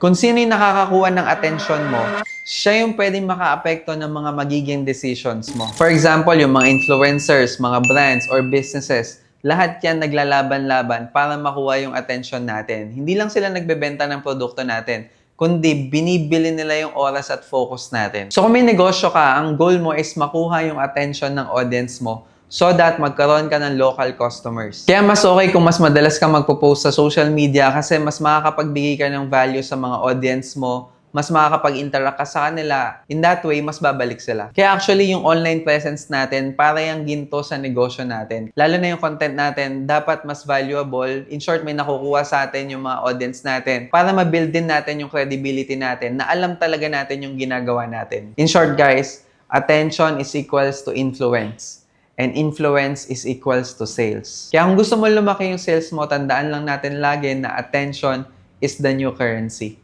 Kung sino yung nakakakuha ng atensyon mo, siya yung pwedeng makaapekto ng mga magiging decisions mo. For example, yung mga influencers, mga brands, or businesses, lahat yan naglalaban-laban para makuha yung atensyon natin. Hindi lang sila nagbebenta ng produkto natin, kundi binibili nila yung oras at focus natin. So kung may negosyo ka, ang goal mo is makuha yung attention ng audience mo so that magkaroon ka ng local customers. Kaya mas okay kung mas madalas ka magpo-post sa social media kasi mas makakapagbigay ka ng value sa mga audience mo, mas makakapag-interact ka sa kanila. In that way, mas babalik sila. Kaya actually, yung online presence natin, para yung ginto sa negosyo natin. Lalo na yung content natin, dapat mas valuable. In short, may nakukuha sa atin yung mga audience natin para ma-build din natin yung credibility natin na alam talaga natin yung ginagawa natin. In short, guys, attention is equals to influence. And influence is equals to sales. Kaya kung gusto mo lumaki yung sales mo, tandaan lang natin lagi na attention is the new currency.